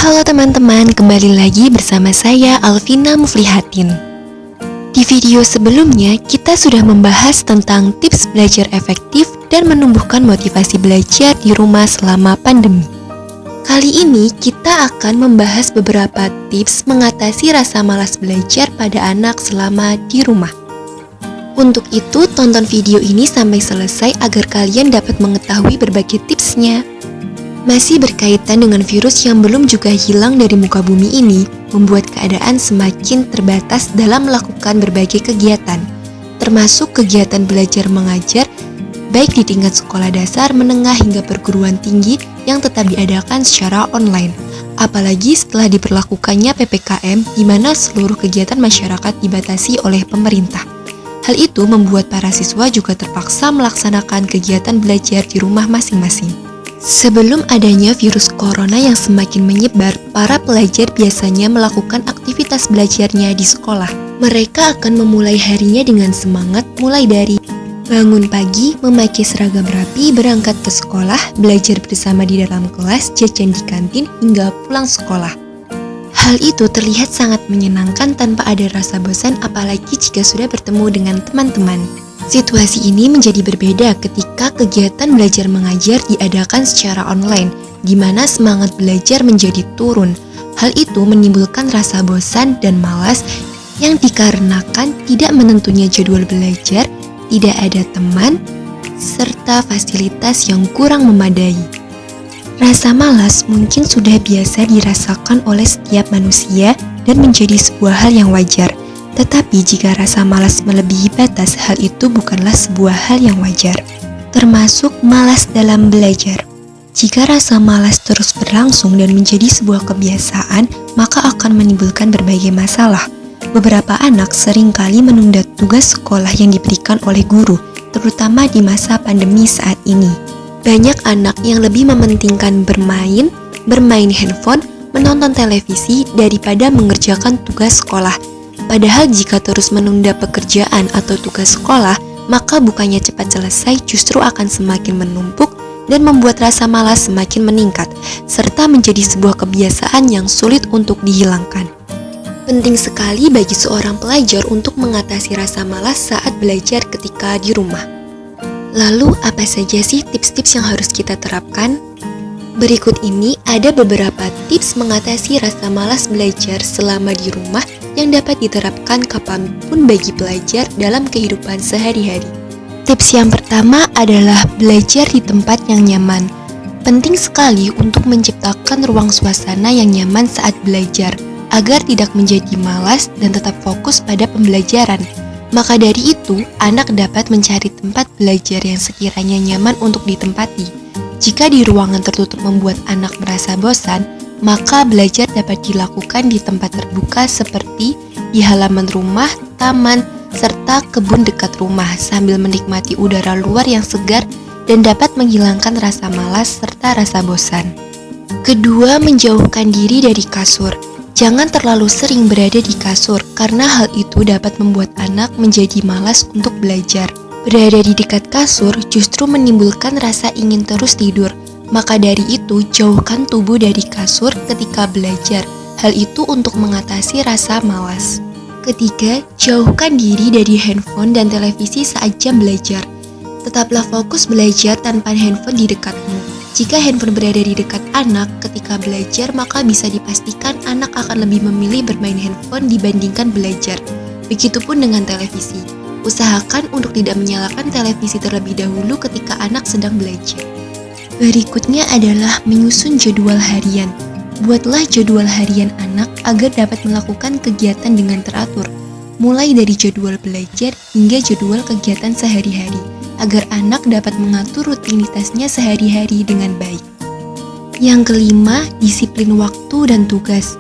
Halo teman-teman, kembali lagi bersama saya Alvina Muflihatin. Di video sebelumnya, kita sudah membahas tentang tips belajar efektif dan menumbuhkan motivasi belajar di rumah selama pandemi. Kali ini kita akan membahas beberapa tips mengatasi rasa malas belajar pada anak selama di rumah. Untuk itu, tonton video ini sampai selesai agar kalian dapat mengetahui berbagai tipsnya. Masih berkaitan dengan virus yang belum juga hilang dari muka bumi ini, membuat keadaan semakin terbatas dalam melakukan berbagai kegiatan, termasuk kegiatan belajar mengajar, baik di tingkat sekolah dasar, menengah hingga perguruan tinggi yang tetap diadakan secara online. Apalagi setelah diberlakukannya PPKM, di mana seluruh kegiatan masyarakat dibatasi oleh pemerintah. Hal itu membuat para siswa juga terpaksa melaksanakan kegiatan belajar di rumah masing-masing. Sebelum adanya virus corona yang semakin menyebar, para pelajar biasanya melakukan aktivitas belajarnya di sekolah. Mereka akan memulai harinya dengan semangat, mulai dari bangun pagi, memakai seragam rapi, berangkat ke sekolah, belajar bersama di dalam kelas, jajan di kantin, hingga pulang sekolah. Hal itu terlihat sangat menyenangkan tanpa ada rasa bosan, apalagi jika sudah bertemu dengan teman-teman. Situasi ini menjadi berbeda ketika kegiatan belajar mengajar diadakan secara online, di mana semangat belajar menjadi turun. Hal itu menimbulkan rasa bosan dan malas yang dikarenakan tidak menentunya jadwal belajar, tidak ada teman, serta fasilitas yang kurang memadai. Rasa malas mungkin sudah biasa dirasakan oleh setiap manusia dan menjadi sebuah hal yang wajar. Tetapi jika rasa malas melebihi batas, hal itu bukanlah sebuah hal yang wajar, termasuk malas dalam belajar. Jika rasa malas terus berlangsung dan menjadi sebuah kebiasaan, maka akan menimbulkan berbagai masalah. Beberapa anak seringkali menunda tugas sekolah yang diberikan oleh guru, terutama di masa pandemi saat ini. Banyak anak yang lebih mementingkan bermain handphone, menonton televisi daripada mengerjakan tugas sekolah. Padahal jika terus menunda pekerjaan atau tugas sekolah, maka bukannya cepat selesai, justru akan semakin menumpuk dan membuat rasa malas semakin meningkat, serta menjadi sebuah kebiasaan yang sulit untuk dihilangkan. Penting sekali bagi seorang pelajar untuk mengatasi rasa malas saat belajar ketika di rumah. Lalu, apa saja sih tips-tips yang harus kita terapkan? Berikut ini ada beberapa tips mengatasi rasa malas belajar selama di rumah yang dapat diterapkan kapanpun bagi pelajar dalam kehidupan sehari-hari. Tips yang pertama adalah belajar di tempat yang nyaman. Penting sekali untuk menciptakan ruang suasana yang nyaman saat belajar, agar tidak menjadi malas dan tetap fokus pada pembelajaran. Maka dari itu, anak dapat mencari tempat belajar yang sekiranya nyaman untuk ditempati. Jika di ruangan tertutup membuat anak merasa bosan, maka belajar dapat dilakukan di tempat terbuka seperti di halaman rumah, taman, serta kebun dekat rumah sambil menikmati udara luar yang segar dan dapat menghilangkan rasa malas serta rasa bosan. Kedua, menjauhkan diri dari kasur. Jangan terlalu sering berada di kasur karena hal itu dapat membuat anak menjadi malas untuk belajar. Berada di dekat kasur justru menimbulkan rasa ingin terus tidur. Maka dari itu, jauhkan tubuh dari kasur ketika belajar. Hal itu untuk mengatasi rasa malas. Ketiga, jauhkan diri dari handphone dan televisi saat jam belajar. Tetaplah fokus belajar tanpa handphone di dekatmu. Jika handphone berada di dekat anak ketika belajar, maka bisa dipastikan anak akan lebih memilih bermain handphone dibandingkan belajar. Begitupun dengan televisi. Usahakan untuk tidak menyalakan televisi terlebih dahulu ketika anak sedang belajar. Berikutnya adalah menyusun jadwal harian. Buatlah jadwal harian anak agar dapat melakukan kegiatan dengan teratur, mulai dari jadwal belajar hingga jadwal kegiatan sehari-hari, agar anak dapat mengatur rutinitasnya sehari-hari dengan baik. Yang kelima, disiplin waktu dan tugas.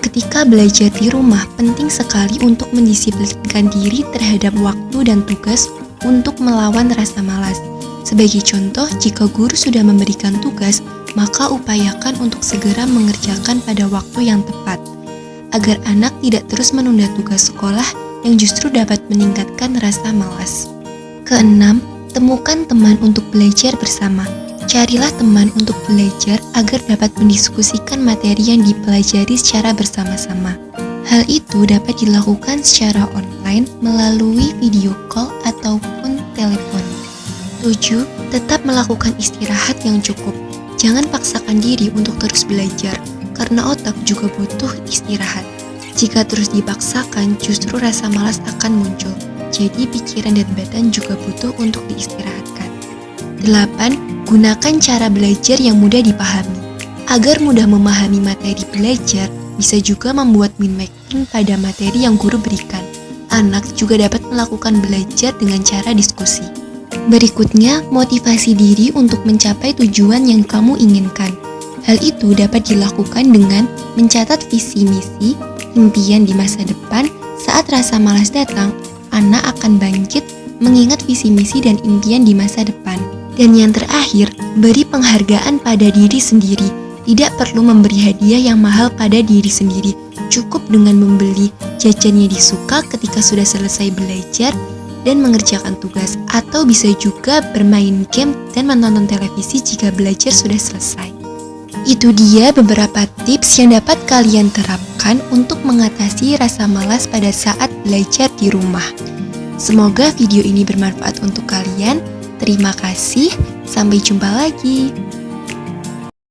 Ketika belajar di rumah, penting sekali untuk mendisiplinkan diri terhadap waktu dan tugas untuk melawan rasa malas. Sebagai contoh, jika guru sudah memberikan tugas, maka upayakan untuk segera mengerjakan pada waktu yang tepat, agar anak tidak terus menunda tugas sekolah yang justru dapat meningkatkan rasa malas. Keenam, temukan teman untuk belajar bersama. Carilah teman untuk belajar agar dapat mendiskusikan materi yang dipelajari secara bersama-sama. Hal itu dapat dilakukan secara online melalui video call ataupun telepon. 7. Tetap melakukan istirahat yang cukup. Jangan paksakan diri untuk terus belajar, karena otak juga butuh istirahat. Jika terus dipaksakan, justru rasa malas akan muncul. Jadi pikiran dan badan juga butuh untuk diistirahatkan. 8. Gunakan cara belajar yang mudah dipahami. Agar mudah memahami materi belajar, bisa juga membuat mind mapping pada materi yang guru berikan. Anak juga dapat melakukan belajar dengan cara diskusi. Berikutnya, motivasi diri untuk mencapai tujuan yang kamu inginkan. Hal itu dapat dilakukan dengan mencatat visi misi, impian di masa depan. Saat rasa malas datang, anak akan bangkit mengingat visi misi dan impian di masa depan. Dan yang terakhir, beri penghargaan pada diri sendiri. Tidak perlu memberi hadiah yang mahal pada diri sendiri. Cukup dengan membeli jajan yang disuka ketika sudah selesai belajar dan mengerjakan tugas. Atau bisa juga bermain game dan menonton televisi jika belajar sudah selesai. Itu dia beberapa tips yang dapat kalian terapkan untuk mengatasi rasa malas pada saat belajar di rumah. Semoga video ini bermanfaat untuk kalian. Terima kasih, sampai jumpa lagi.